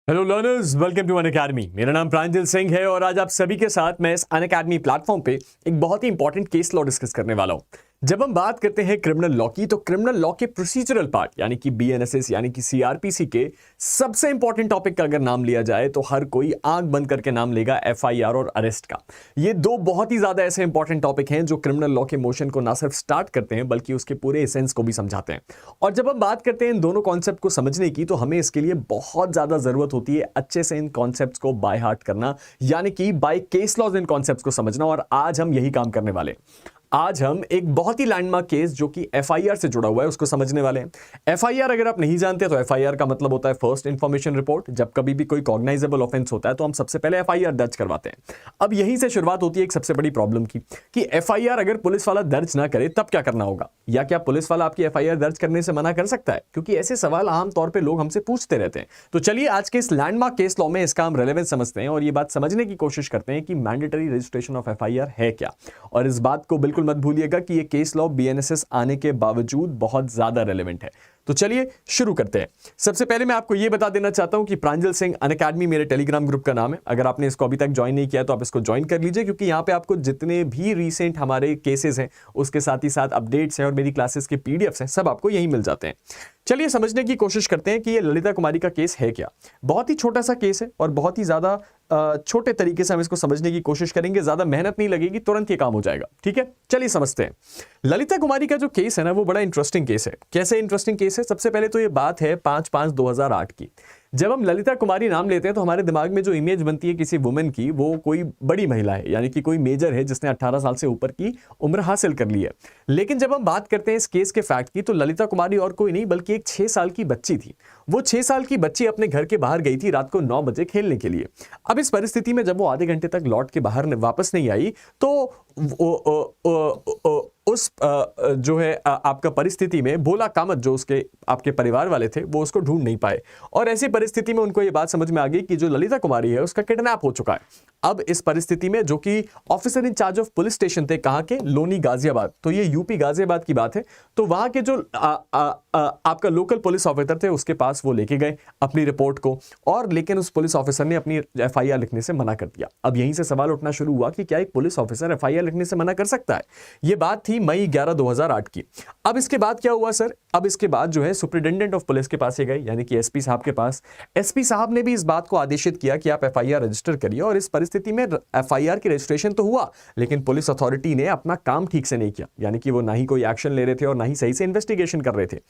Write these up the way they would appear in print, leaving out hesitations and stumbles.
Hello learners, welcome to Unacademy. मेरा नाम प्रांजल सिंह है और आज आप सभी के साथ मैं इस अनअकैडमी प्लेटफॉर्म पे एक बहुत ही इंपॉर्टेंट केस लॉ डिस्कस करने वाला हूं। जब हम बात करते हैं क्रिमिनल लॉ की, तो क्रिमिनल लॉ के प्रोसीजरल पार्ट यानी कि बीएनएसएस यानी कि सीआरपीसी के सबसे इंपॉर्टेंट टॉपिक का अगर नाम लिया जाए तो हर कोई आंख बंद करके नाम लेगा एफआईआर और अरेस्ट का। ये दो बहुत ही ज्यादा ऐसे इंपॉर्टेंट टॉपिक हैं जो क्रिमिनल लॉ के मोशन को ना सिर्फ स्टार्ट करते हैं बल्कि उसके पूरे एसेंस को भी समझाते हैं। और जब हम बात करते हैं इन दोनों कॉन्सेप्ट को समझने की, तो हमें इसके लिए बहुत ज्यादा जरूरत होती है अच्छे से इन कॉन्सेप्ट्स को बाय हार्ट करना, यानी कि बाय केस लॉज इन कॉन्सेप्ट्स को समझना। और आज हम यही काम करने वाले हैं। आज हम एक बहुत ही लैंडमार्क केस जो कि एफआईआर से जुड़ा हुआ है उसको समझने वाले हैं। एफआईआर अगर आप नहीं जानते तो एफआईआर का मतलब होता है फर्स्ट इंफॉर्मेशन रिपोर्ट। जब कभी भी कोई कॉग्नाइजेबल ऑफेंस होता है तो हम सबसे पहले एफआईआर दर्ज करवाते हैं। अब यहीं से शुरुआत होती है एक सबसे बड़ी प्रॉब्लम की कि एफआईआर अगर पुलिस वाला दर्ज ना करे तब क्या करना होगा, या क्या पुलिस वाला आपकी एफआईआर दर्ज करने से मना कर सकता है, क्योंकि ऐसे सवाल आमतौर पर लोग हमसे पूछते रहते हैं। तो चलिए आज के इस लैंडमार्क केस लॉ में इसका हम रेलेवेंस समझते हैं और ये बात समझने की कोशिश करते हैं कि मैंडेटरी रजिस्ट्रेशन ऑफ एफआईआर है क्या। और इस बात को बिल्कुल मत भूलिएगा कि ये केस लॉ बीएनएसएस आने के बावजूद बहुत ज्यादा रेलेवेंट है। तो चलिए शुरू करते हैं। सबसे पहले मैं आपको यह बता देना चाहता हूं कि प्रांजल सिंह अनअकैडमी मेरे टेलीग्राम ग्रुप का नाम है। अगर आपने इसको अभी तक ज्वाइन नहीं किया तो आप इसको ज्वाइन कर लीजिए, क्योंकि यहां पे आपको जितने भी रीसेंट हमारे केसेस हैं उसके साथ ही साथ अपडेट्स हैं और मेरी क्लासेस के पीडीएफ्स हैं, सब आपको यहीं मिल जाते हैं। चलिए समझने की कोशिश करते हैं कि ये ललिता कुमारी का केस है क्या। बहुत ही छोटा सा केस है और बहुत ही ज्यादा छोटे तरीके से हम इसको समझने की कोशिश करेंगे। ज्यादा मेहनत नहीं लगेगी, तुरंत ये काम हो जाएगा। ठीक है, चलिए समझते हैं। ललिता कुमारी का जो केस है ना, वो बड़ा इंटरेस्टिंग केस है। कैसे इंटरेस्टिंग केस है? सबसे पहले तो ये बात है 5/5/2008 की। जब हम ललिता कुमारी नाम लेते हैं तो हमारे दिमाग में जो इमेज बनती है किसी वुमेन की, वो कोई बड़ी महिला है, यानी कि कोई मेजर है जिसने 18 साल से ऊपर की उम्र हासिल कर ली है। लेकिन जब हम बात करते हैं इस केस के फैक्ट की, तो ललिता कुमारी और कोई नहीं बल्कि एक 6 साल की बच्ची थी। वो 6 साल की बच्ची अपने घर के बाहर गई थी रात को 9 बजे खेलने के लिए। अब इस परिस्थिति में जब वो आधे घंटे तक लौट के बाहर वापस नहीं आई तो उस जो है आपका परिस्थिति में भोला कामत जो उसके आपके परिवार वाले थे वो उसको ढूंढ नहीं पाए। और ऐसी परिस्थिति में उनको ये बात समझ में आ गई कि जो ललिता कुमारी है उसका किडनैप हो चुका है। अब इस परिस्थिति में जो कि officer in charge of police station थे, कहां के? लोनी गाजियाबाद। तो ये यूपी गाजियाबाद की बात है। तो वहां के जो आपका लोकल पुलिस ऑफिसर थे उसके पास वो लेके गए अपनी रिपोर्ट को, और लेकिन उस पुलिस ऑफिसर ने अपनी एफआईआर लिखने से मना कर दिया। अब यहीं से सवाल उठना शुरू हुआ कि क्या एक पुलिस ऑफिसर एफआईआर लिखने से मना कर सकता है? ये बात थी मई 11, 2008 की। अब इसके बाद क्या हुआ सर? अब इसके बाद जो है सुपरिटेंडेंट ऑफ पुलिस के पास ये गए, यानी कि एसपी साहब के पास। एसपी साहब ने भी इस बात को आदेशित किया कि आप एफआईआर रजिस्टर करिए। और इस परिस्थिति में एफआईआर की रजिस्ट्रेशन तो हुआ, लेकिन पुलिस अथॉरिटी ने अपना काम ठीक से नहीं किया, यानी कि वो ना ही कोई एक्शन ले रहे थे और ना ही सही से इन्वेस्टिगेशन कर रहे थे।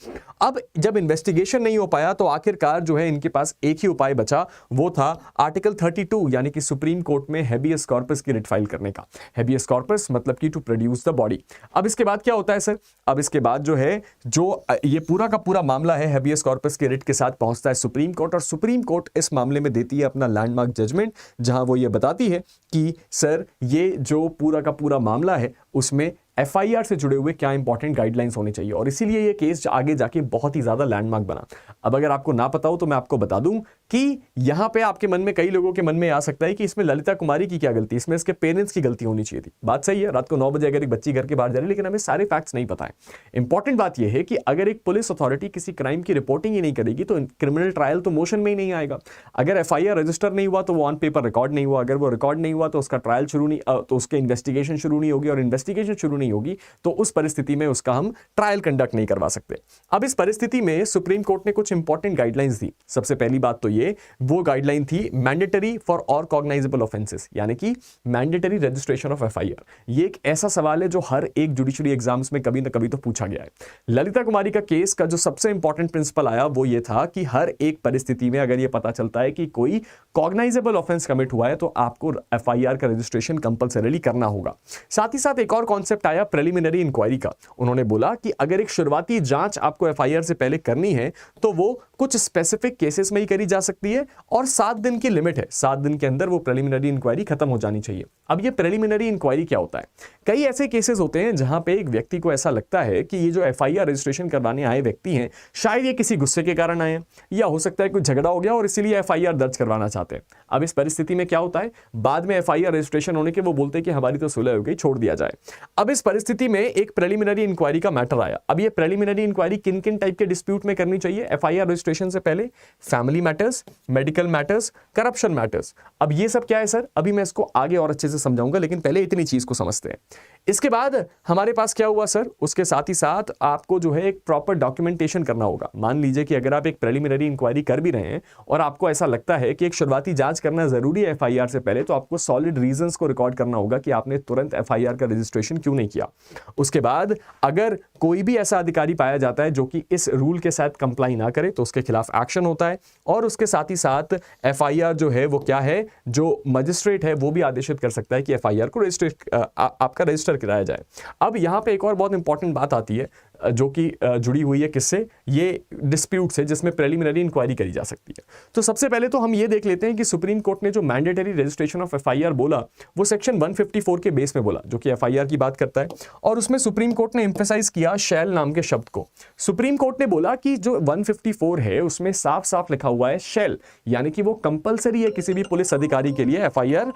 अब जब इन्वेस्टिगेशन नहीं हो पाया तो आखिरकार जो है इनके पास एक ही उपाय बचा, वो था आर्टिकल 32 यानी कि सुप्रीम कोर्ट में हेबियस कॉर्पस की रिट फाइल करने का। हेबियस कॉर्पस मतलब कि टू प्रोड्यूस द बॉडी। अब इसके बाद क्या होता है सर? अब इसके बाद जो है जो ये पूरा का पूरा मामला है हेबियस कॉर्पस के रिट के साथ पहुंचता है सुप्रीम कोर्ट, और सुप्रीम कोर्ट इस मामले में देती है अपना लैंडमार्क जजमेंट, जहां वो ये बताती है कि सर ये जो पूरा का पूरा मामला है उसमें एफआईआर से जुड़े हुए क्या इंपॉर्टेंट गाइडलाइंस होने चाहिए। और इसीलिए ये केस आगे जाके बहुत ही ज्यादा लैंडमार्क बना। अब अगर आपको ना पता हो तो मैं आपको बता दूं कि यहां पे आपके मन में, कई लोगों के मन में आ सकता है कि इसमें ललिता कुमारी की क्या गलती, इसमें इसके पेरेंट्स की गलती होनी चाहिए थी। बात सही है, रात को 9 बजे अगर एक बच्ची घर के बाहर जा रही है, लेकिन हमें सारे फैक्ट्स नहीं पता है। इंपॉर्टेंट बात यह है कि अगर एक पुलिस अथॉरिटी किसी क्राइम की रिपोर्टिंग ही नहीं करेगी तो क्रिमिनल ट्रायल तो मोशन में ही नहीं आएगा। अगर एफआईआर रजिस्टर नहीं हुआ तो वो ऑन पेपर रिकॉर्ड नहीं हुआ, अगर वो रिकॉर्ड नहीं हुआ तो उसका ट्रायल शुरू नहीं, तो उसके इन्वेस्टिगेशन शुरू नहीं होगी, और इन्वेस्टिगेशन शुरू नहीं होगी तो उस परिस्थिति में उसका हम ट्रायल कंडक्ट नहीं करवा सकते। अब इस परिस्थिति में सुप्रीम कोर्ट ने कुछ इंपॉर्टेंट गाइडलाइंस दी। सबसे पहली बात तो ये वो गाइडलाइन थी mandatory for all cognisable offences, यानी कि मैंडेटरी रजिस्ट्रेशन ऑफ एफआईआर। ये एक ऐसा सवाल है जो हर एक जुडिशरी एग्जाम्स में कभी ना कभी तो पूछा गया है। ललिता कुमारी का केस का जो सबसे इंपॉर्टेंट प्रिंसिपल आया वो ये था कि हर एक परिस्थिति में अगर ये पता चलता है कि कोई कॉग्नाइजेबल ऑफेंस कमिट हुआ है तो आपको एफआईआर का रजिस्ट्रेशन कंपल्सरीली करना होगा। साथ ही साथ एक और कॉन्सेप्ट आया प्रिलिमिनरी इंक्वायरी का। उन्होंने बोला कि अगर एक शुरुआती जांच आपको एफआईआर से पहले करनी है तो वो कुछ स्पेसिफिक केसेस में ही करी जा सकती है, और 7 दिन की लिमिट है। 7 दिन के अंदर वो प्रिलिमिनरी इंक्वायरी खत्म हो जानी चाहिए। अब ये प्रिलिमिनरी इंक्वायरी क्या होता है? कई ऐसे केसेस होते हैं जहां पे एक व्यक्ति को ऐसा लगता है कि ये जो एफआईआर रजिस्ट्रेशन करवाने आए व्यक्ति हैं शायद ये किसी गुस्से के कारण आए हैं, या हो सकता है कोई झगड़ा हो गया और इसीलिए एफआईआर दर्ज करवाना चाहते हैं। अब इस परिस्थिति में क्या होता है, बाद में एफआईआर रजिस्ट्रेशन होने के वो बोलते हैं कि हमारी तो सुलह हो गई, छोड़ दिया जाए। अब इस परिस्थिति में एक प्रिलिमिनरी इंक्वायरी का मैटर आया। अब ये प्रिलिमिनरी इंक्वायरी किन किन टाइप के डिस्प्यूट में करनी चाहिए एफआईआर रजिस्ट्रेशन से पहले? Family matters, medical matters, corruption matters. अब ये सब क्या है सर, अभी मैं इसको आगे और अच्छे से समझाऊंगा, लेकिन पहले इतनी चीज को समझते हैं। इसके बाद हमारे पास क्या हुआ सर, उसके साथ ही साथ आपको जो है एक प्रॉपर डॉक्यूमेंटेशन करना होगा। मान लीजिए कि अगर आप एक प्रिलिमिनरी इंक्वायरी कर भी रहे हैं और आपको ऐसा लगता है कि एक शुरुआती जांच करना जरूरी है एफआईआर से पहले, तो आपको सॉलिड रीजंस को रिकॉर्ड करना होगा कि आपने तुरंत एफआईआर का रजिस्ट्रेशन क्यों नहीं किया। उसके बाद अगर कोई भी ऐसा अधिकारी पाया जाता है जो कि इस रूल के साथ कंप्लाई ना करे तो उसके खिलाफ एक्शन होता है। और उसके साथ ही साथ एफआईआर जो है वो क्या है, जो मजिस्ट्रेट है वो भी आदेशित कर सकता है कि एफआईआर को आपका रजिस्टर कराया जाए। अब यहां पे एक और बहुत इंपॉर्टेंट बात आती है जो कि जुड़ी हुई है किससे, ये डिस्प्यूट से जिसमें प्रिलिमिनरी इंक्वायरी करी जा सकती है। तो सबसे पहले तो हम ये देख लेते हैं कि सुप्रीम कोर्ट ने जो मैंडेटरी रजिस्ट्रेशन ऑफ एफआईआर बोला वो सेक्शन 154 के बेस में बोला, जो कि एफआईआर की बात करता है। और उसमें सुप्रीम कोर्ट ने एम्फेसाइज किया शैल नाम के शब्द को। सुप्रीम कोर्ट ने बोला कि जो 154 है उसमें साफ साफ लिखा हुआ है शैल, यानी कि वो कंपलसरी है किसी भी पुलिस अधिकारी के लिए एफआईआर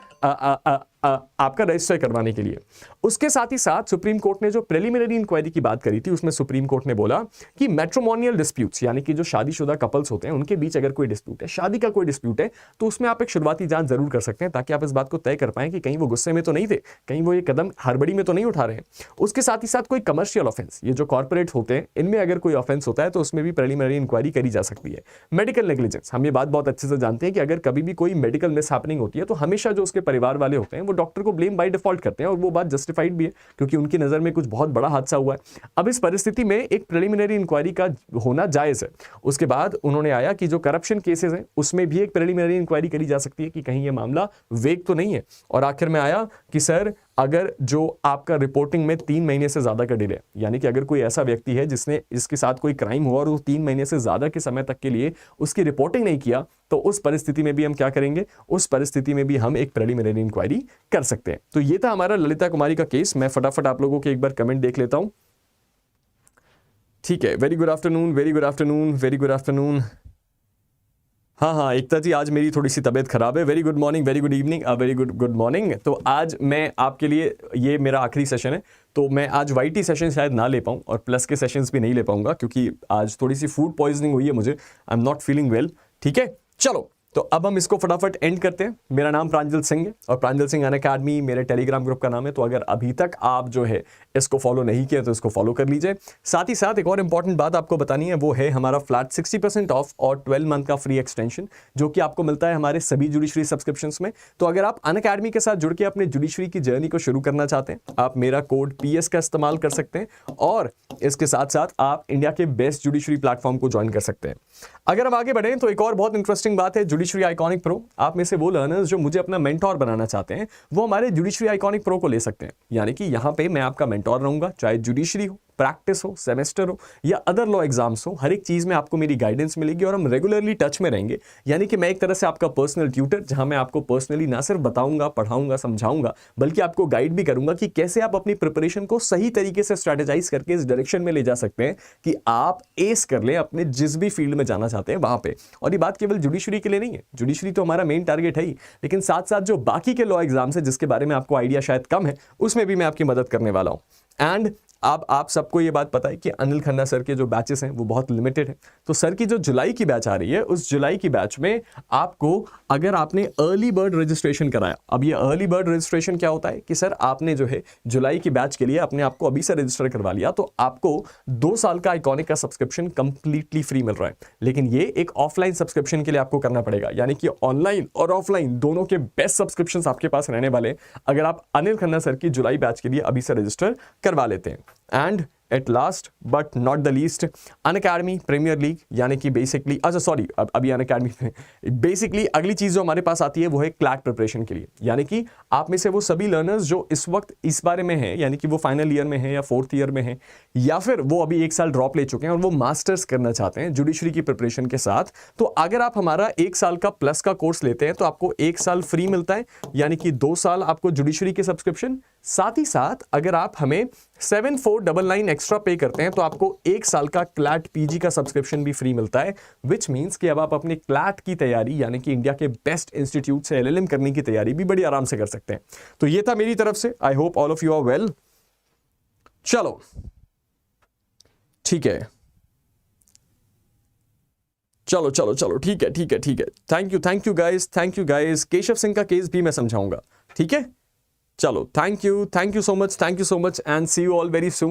आपका रजिस्टर करवाने के लिए। उसके साथ ही साथ सुप्रीम कोर्ट ने जो प्रिलिमिनरी इंक्वायरी की बात करी थी उसमें सुप्रीम कोर्ट ने बोला कि मैट्रिमोनियल डिस्प्यूट्स, यानी कि जो शादीशुदा कपल्स होते हैं उनके बीच अगर कोई डिस्प्यूट है, शादी का कोई डिस्प्यूट है, तो उसमें आप एक शुरुआती जांच जरूर कर सकते हैं ताकि आप इस बात को तय कर पाएं कि कहीं वो गुस्से में तो नहीं थे, कहीं वो ये कदम हड़बड़ी में तो नहीं उठा रहे हैं। उसके साथ ही साथ कोई कमर्शियल ऑफेंस, ये जो कॉर्पोरेट होते हैं इनमें अगर कोई ऑफेंस होता है तो उसमें भी प्रिलिमिनरी इंक्वायरी करी जा सकती है। मेडिकल नेग्लिजेंस, हम ये बात बहुत अच्छे से जानते हैं कि अगर कभी भी कोई मेडिकल मिसहैपनिंग होती है तो हमेशा जो उसके परिवार वाले होते हैं वो डॉक्टर को ब्लेम बाय डिफॉल्ट करते हैं, और वो बात जस्टिफाइड भी है क्योंकि उनकी नजर में कुछ बहुत बड़ा हादसा हुआ है। अब इस परिस्थिति में एक प्रिलिमिनरी इंक्वायरी का होना जायज है। उसके बाद उन्होंने आया कि जो करप्शन केसेस हैं उसमें भी एक प्रिलिमिनरी इंक्वायरी करी जा सकती है कि कहीं ये मामला वेग तो नहीं है। और आखिर में आया कि सर अगर जो आपका रिपोर्टिंग में 3 महीने से ज्यादा का डिले, यानी कि अगर कोई ऐसा व्यक्ति है जिसके साथ कोई क्राइम हुआ और वो 3 महीने से ज्यादा के समय तक के लिए उसकी रिपोर्टिंग नहीं किया, तो उस परिस्थिति में भी हम क्या करेंगे, उस परिस्थिति में भी हम एक प्रिलिमिनरी इंक्वायरी कर सकते हैं। तो ये था हमारा ललिता कुमारी का केस। मैं फटाफट आप लोगों के एक बार कमेंट देख लेता हूं। ठीक है, very good afternoon, very good afternoon, very good afternoon. हाँ, एकता जी आज मेरी थोड़ी सी तबीयत खराब है। Very good morning, very good evening, very good morning. तो आज मैं आपके लिए, ये मेरा आखिरी सेशन है, तो मैं आज वाईटी सेशन शायद ना ले पाऊँ और प्लस के सेशंस भी नहीं ले पाऊंगा क्योंकि आज थोड़ी सी फूड पॉइजनिंग हुई है मुझे। I am not feeling well. ठीक है, चलो तो अब हम इसको फटाफट एंड करते हैं। मेरा नाम प्रांजल सिंह है और प्रांजल सिंह अनअकैडमी मेरे टेलीग्राम ग्रुप का नाम है। तो अगर अभी तक आप जो है इसको फॉलो नहीं किया तो इसको फॉलो कर लीजिए। साथ ही साथ एक और इंपॉर्टेंट बात आपको बतानी है, वो है हमारा फ्लैट 60% ऑफ और 12 मंथ का फ्री एक्सटेंशन जो कि आपको मिलता है हमारे सभी जुडिशरी सब्सक्रिप्शंस में। तो अगर आप अनअकैडमी के साथ जुड़ के अपने जुडिशरी की जर्नी को शुरू करना चाहते हैं, आप मेरा कोड PS का इस्तेमाल कर सकते हैं और इसके साथ साथ आप इंडिया के बेस्ट जुडिशरी प्लेटफॉर्म को ज्वाइन कर सकते हैं। अगर हम आगे बढ़ें तो एक और बहुत इंटरेस्टिंग बात है, जुडिशरी आइकॉनिक प्रो। आप में से वो लर्नर्स जो मुझे अपना मेंटोर बनाना चाहते हैं वो हमारे जुडिशरी आइकॉनिक प्रो को ले सकते हैं। यानी कि यहां पे मैं आपका मेंटोर रहूंगा, चाहे जुडिशरी हो, प्रैक्टिस हो, सेमेस्टर हो या अदर लॉ एग्जाम्स हो, हर एक चीज में आपको मेरी गाइडेंस मिलेगी और हम रेगुलरली टच में रहेंगे। यानी कि मैं एक तरह से आपका पर्सनल ट्यूटर, जहां मैं आपको पर्सनली ना सिर्फ बताऊंगा, पढ़ाऊंगा, समझाऊंगा, बल्कि आपको गाइड भी करूंगा कि कैसे आप अपनी प्रिपरेशन को सही तरीके से स्ट्रेटेजाइज करके इस डायरेक्शन में ले जा सकते हैं कि आप एस कर लें अपने जिस भी फील्ड में जाना चाहते हैं वहां पे। और ये बात केवल जुडिशरी के लिए नहीं है, जुडिशरी तो हमारा मेन टारगेट है ही, लेकिन साथ साथ जो बाकी के लॉ एग्जाम्स है जिसके बारे में आपको आइडिया शायद कम है, उसमें भी मैं आपकी मदद करने वाला हूं। एंड अब आप सबको ये बात पता है कि अनिल खन्ना सर के जो बैचेस हैं वो बहुत लिमिटेड हैं। तो सर की जो जुलाई की बैच आ रही है, उस जुलाई की बैच में आपको, अगर आपने अर्ली बर्ड रजिस्ट्रेशन कराया, अब ये अर्ली बर्ड रजिस्ट्रेशन क्या होता है कि सर आपने जो है जुलाई की बैच के लिए अपने आप को अभी से रजिस्टर करवा लिया, तो आपको 2 साल का आइकॉनिक का सब्सक्रिप्शन कंप्लीटली फ्री मिल रहा है। लेकिन ये एक ऑफलाइन सब्सक्रिप्शन के लिए आपको करना पड़ेगा, यानी कि ऑनलाइन और ऑफलाइन दोनों के बेस्ट सब्सक्रिप्शन आपके पास रहने वाले अगर आप अनिल खन्ना सर की जुलाई बैच के लिए अभी से रजिस्टर करवा लेते हैं। And at last but not the least, Unacademy premier league, यानी कि बेसिकली, अच्छा सॉरी, अभी अनअकैडमी में बेसिकली अगली चीज जो हमारे पास आती है वो है क्लैट प्रिपरेशन के लिए। यानी कि आप में से वो सभी लर्नर्स जो इस वक्त इस बारे में हैं, यानी कि वो फाइनल ईयर में है या 4th ईयर में है, या फिर वो अभी 1 साल ड्रॉप ले चुके हैं और वो मास्टर्स करना चाहते हैं जुडिशरी की प्रिपरेशन के साथ, तो अगर आप हमारा 1 साल का प्लस का कोर्स लेते हैं तो आपको 1 साल फ्री मिलता है, यानी कि 2 साल आपको जुडिशरी के सब्सक्रिप्शन। साथ ही साथ अगर आप हमें 7499 एक्स्ट्रा पे करते हैं तो आपको 1 साल का क्लैट पीजी का सब्सक्रिप्शन भी फ्री मिलता है, विच मींस कि अब आप अपने क्लैट की तैयारी, यानी कि इंडिया के बेस्ट इंस्टीट्यूट से LLM करने की तैयारी भी बड़ी आराम से कर सकते हैं। तो ये था मेरी तरफ से। I hope all of you are well. चलो ठीक है, चलो चलो चलो ठीक है ठीक है ठीक है, thank you guys, Keshav Singh का केस भी मैं समझाऊंगा, ठीक है। चलो thank you so much and see you all very soon.